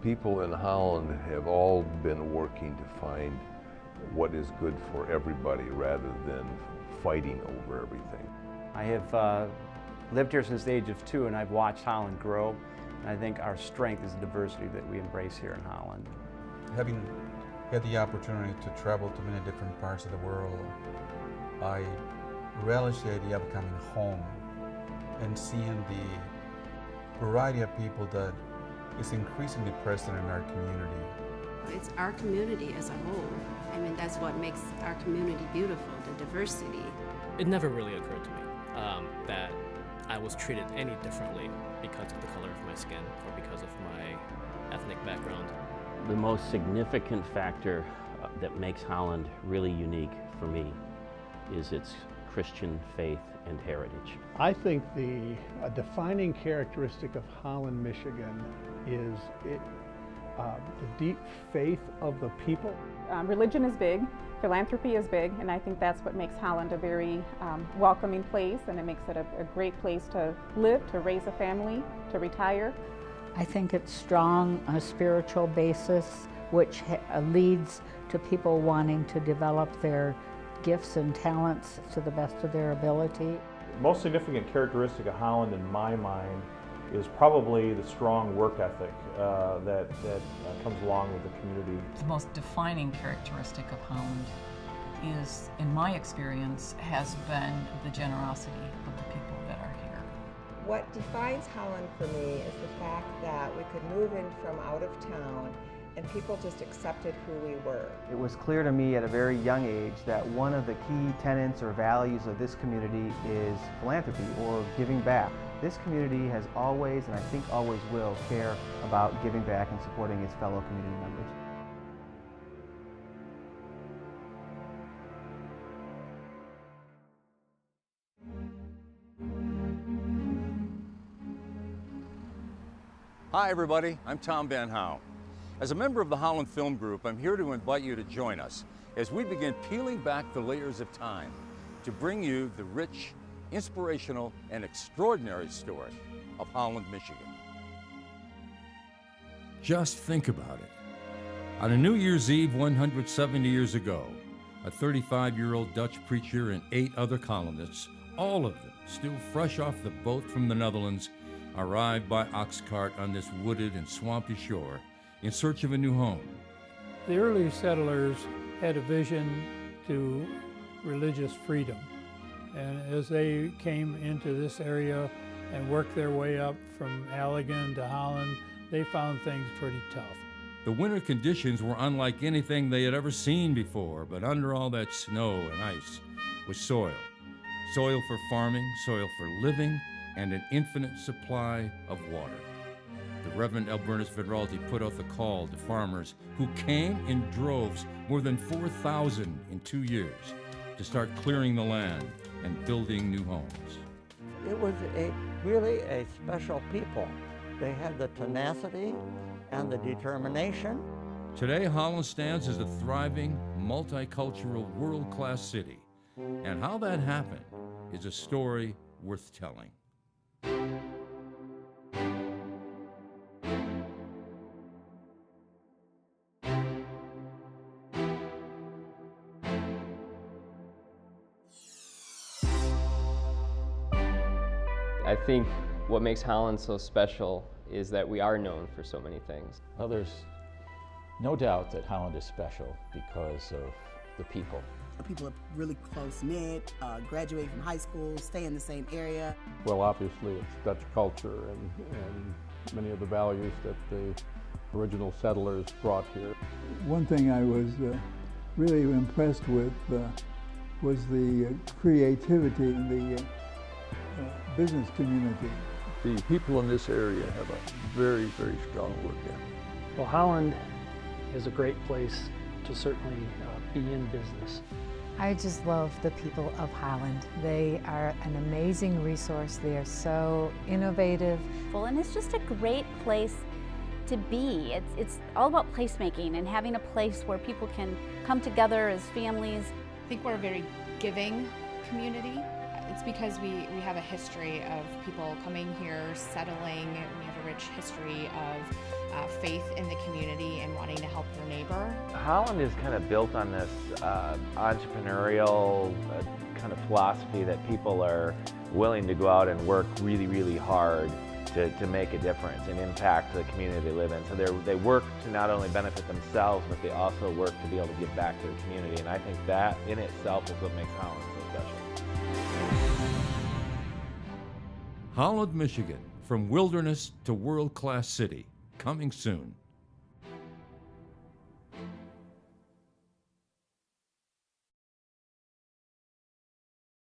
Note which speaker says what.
Speaker 1: People in Holland have all been working to find what is good for everybody rather than fighting over everything.
Speaker 2: I have lived here since the age of 2, and I've watched Holland grow. And I think our strength is the diversity that we embrace here in Holland.
Speaker 3: Having had the opportunity to travel to many different parts of the world, I relish the idea of coming home and seeing the variety of people that is increasingly present in our community.
Speaker 4: It's our community as a whole. I mean, that's what makes our community beautiful, the diversity.
Speaker 5: It never really occurred to me that I was treated any differently because of the color of my skin or because of my ethnic background.
Speaker 6: The most significant factor that makes Holland really unique for me is its Christian faith and heritage.
Speaker 7: I think the defining characteristic of Holland, Michigan is the deep faith of the people.
Speaker 8: Religion is big, philanthropy is big, and I think that's what makes Holland a very welcoming place, and it makes it a great place to live, to raise a family, to retire.
Speaker 9: I think it's strong on a spiritual basis, which leads to people wanting to develop their gifts and talents to the best of their ability.
Speaker 10: The most significant characteristic of Holland in my mind is probably the strong work ethic that comes along with the community.
Speaker 11: The most defining characteristic of Holland is, in my experience, has been the generosity of the people that are here.
Speaker 12: What defines Holland for me is the fact that we could move in from out of town and people just accepted who we were.
Speaker 13: It was clear to me at a very young age that one of the key tenets or values of this community is philanthropy or giving back. This community has always, and I think always will, care about giving back and supporting its fellow community members.
Speaker 14: Hi everybody, I'm Tom Van Houw. As a member of the Holland Film Group, I'm here to invite you to join us as we begin peeling back the layers of time to bring you the rich, inspirational, and extraordinary story of Holland, Michigan.
Speaker 15: Just think about it. On a New Year's Eve 170 years ago, a 35-year-old Dutch preacher and 8 other colonists, all of them still fresh off the boat from the Netherlands, arrived by ox cart on this wooded and swampy shore in search of a new home.
Speaker 16: The early settlers had a vision to religious freedom. And as they came into this area and worked their way up from Allegan to Holland, they found things pretty tough.
Speaker 15: The winter conditions were unlike anything they had ever seen before, but under all that snow and ice was soil. Soil for farming, soil for living, and an infinite supply of water. The Reverend Albertus Vidralti put out the call to farmers who came in droves, more than 4,000 in 2 years, to start clearing the land and building new homes.
Speaker 17: It was really a special people. They had the tenacity and the determination.
Speaker 15: Today, Holland stands as a thriving, multicultural, world-class city. And how that happened is a story worth telling.
Speaker 18: I think what makes Holland so special is that we are known for so many things.
Speaker 19: Well, there's no doubt that Holland is special because of the people.
Speaker 20: The people are really close-knit, graduate from high school, stay in the same area.
Speaker 6: Well, obviously it's Dutch culture and many of the values that the original settlers brought here.
Speaker 3: One thing I was really impressed with was the creativity in the business community.
Speaker 1: The people in this area have a very, very strong work ethic.
Speaker 16: Well, Holland is a great place to certainly be in business.
Speaker 2: I just love the people of Holland. They are an amazing resource. They are so innovative.
Speaker 9: And it's just a great place to be. It's all about placemaking and having a place where people can come together as families.
Speaker 4: I think we're a very giving community.
Speaker 21: It's because we have a history of people coming here, settling. We have a rich history of faith in the community and wanting to help your neighbor.
Speaker 22: Holland is kind of built on this entrepreneurial kind of philosophy that people are willing to go out and work really, really hard to make a difference and impact the community they live in. So they work to not only benefit themselves, but they also work to be able to give back to the community. And I think that in itself is what makes Holland so special.
Speaker 15: Holland, Michigan, from wilderness to world-class city, coming soon.